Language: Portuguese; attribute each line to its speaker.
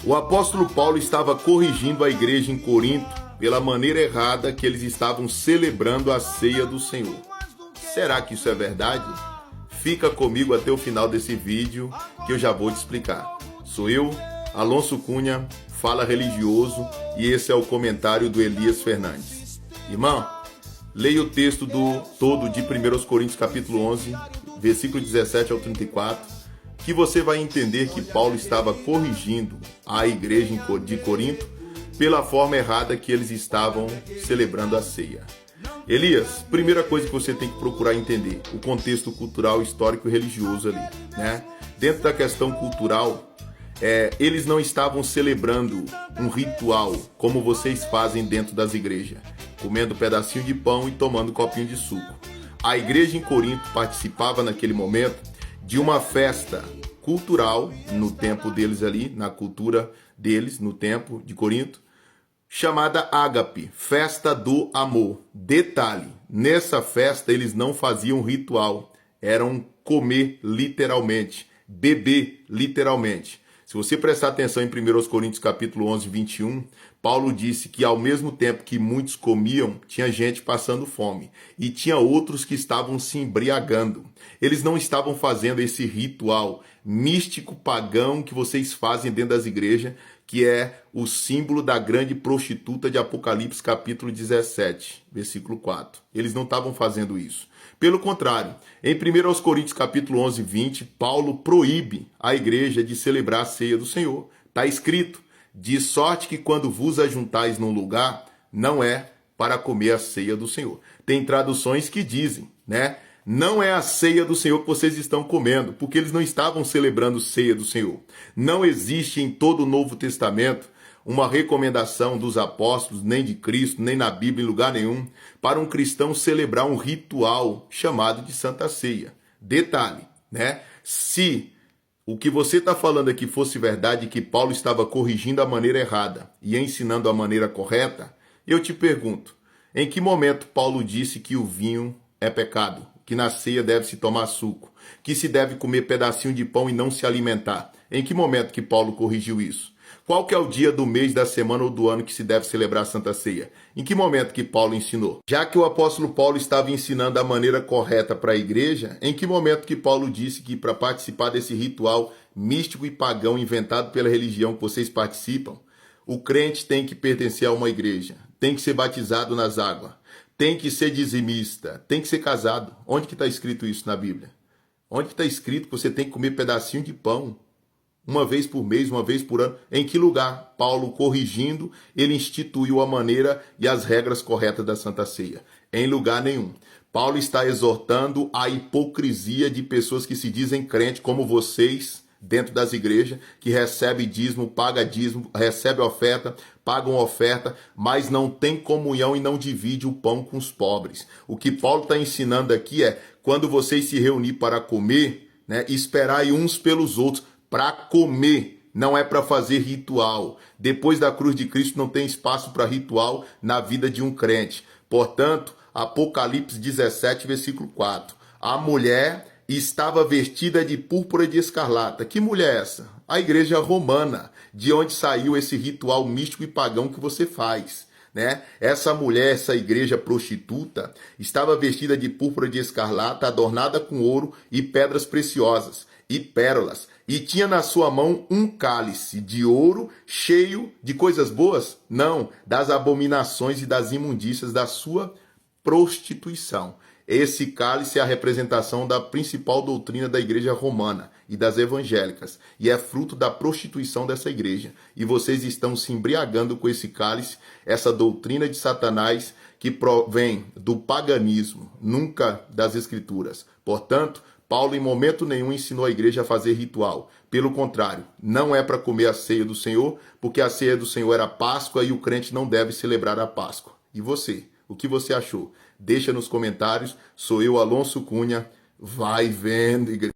Speaker 1: O apóstolo Paulo estava corrigindo a igreja em Corinto pela maneira errada que eles estavam celebrando a ceia do Senhor. Será que isso é verdade? Fica comigo até o final desse vídeo que eu já vou te explicar. Sou eu, Alonso Cunha, Fala Religioso, e esse é o comentário do Elias Fernandes. Irmão, leia o texto todo de 1 Coríntios capítulo 11, versículo 17 ao 34, que você vai entender que Paulo estava corrigindo a igreja de Corinto pela forma errada que eles estavam celebrando a ceia. Elias, primeira coisa que você tem que procurar entender, o contexto cultural, histórico e religioso ali, né? Dentro da questão cultural, eles não estavam celebrando um ritual como vocês fazem dentro das igrejas, comendo um pedacinho de pão e tomando um copinho de suco. A igreja em Corinto participava naquele momento de uma festa cultural, no tempo deles ali, na cultura deles, no tempo de Corinto, chamada Ágape, festa do amor. Detalhe, nessa festa eles não faziam ritual, eram comer literalmente, beber literalmente. Se você prestar atenção em 1 Coríntios capítulo 11, 21, Paulo disse que ao mesmo tempo que muitos comiam, tinha gente passando fome e tinha outros que estavam se embriagando. Eles não estavam fazendo esse ritual místico pagão que vocês fazem dentro das igrejas, que é o símbolo da grande prostituta de Apocalipse capítulo 17, versículo 4. Eles não estavam fazendo isso. Pelo contrário, em 1 Coríntios capítulo 11, 20, Paulo proíbe a igreja de celebrar a ceia do Senhor. Está escrito, de sorte que quando vos ajuntais num lugar, não é para comer a ceia do Senhor. Tem traduções que dizem, né? Não é a ceia do Senhor que vocês estão comendo, porque eles não estavam celebrando ceia do Senhor. Não existe em todo o Novo Testamento uma recomendação dos apóstolos, nem de Cristo, nem na Bíblia, em lugar nenhum, para um cristão celebrar um ritual chamado de Santa Ceia. Detalhe, né? Se o que você está falando aqui fosse verdade, que Paulo estava corrigindo a maneira errada e ensinando a maneira correta, eu te pergunto, em que momento Paulo disse que o vinho é pecado, que na ceia deve-se tomar suco, que se deve comer pedacinho de pão e não se alimentar? Em que momento que Paulo corrigiu isso? Qual que é o dia do mês, da semana ou do ano que se deve celebrar a Santa Ceia? Em que momento que Paulo ensinou? Já que o apóstolo Paulo estava ensinando a maneira correta para a igreja, em que momento que Paulo disse que para participar desse ritual místico e pagão inventado pela religião que vocês participam, o crente tem que pertencer a uma igreja, tem que ser batizado nas águas, tem que ser dizimista, tem que ser casado? Onde que está escrito isso na Bíblia? Onde que está escrito que você tem que comer pedacinho de pão? Uma vez por mês, uma vez por ano. Em que lugar? Paulo, corrigindo, ele instituiu a maneira e as regras corretas da Santa Ceia. Em lugar nenhum. Paulo está exortando a hipocrisia de pessoas que se dizem crente, como vocês, dentro das igrejas, que recebe dízimo, paga dízimo, recebe oferta, pagam oferta, mas não tem comunhão e não divide o pão com os pobres. O que Paulo está ensinando aqui é, quando vocês se reunir para comer, né, esperai uns pelos outros, para comer, não é para fazer ritual. Depois da cruz de Cristo não tem espaço para ritual na vida de um crente. Portanto, Apocalipse 17, versículo 4. A mulher estava vestida de púrpura e de escarlata. Que mulher é essa? A igreja romana, de onde saiu esse ritual místico e pagão que você faz, né? Essa mulher, essa igreja prostituta, estava vestida de púrpura e de escarlata, adornada com ouro e pedras preciosas e pérolas, e tinha na sua mão um cálice de ouro cheio de coisas boas? Não, das abominações e das imundícias da sua prostituição. Esse cálice é a representação da principal doutrina da igreja romana e das evangélicas, e é fruto da prostituição dessa igreja. E vocês estão se embriagando com esse cálice, essa doutrina de Satanás que provém do paganismo, nunca das escrituras. Portanto, Paulo em momento nenhum ensinou a igreja a fazer ritual. Pelo contrário, não é para comer a ceia do Senhor, porque a ceia do Senhor era a Páscoa e o crente não deve celebrar a Páscoa. E você? O que você achou? Deixa nos comentários. Sou eu, Alonso Cunha. Vai vendo, igreja.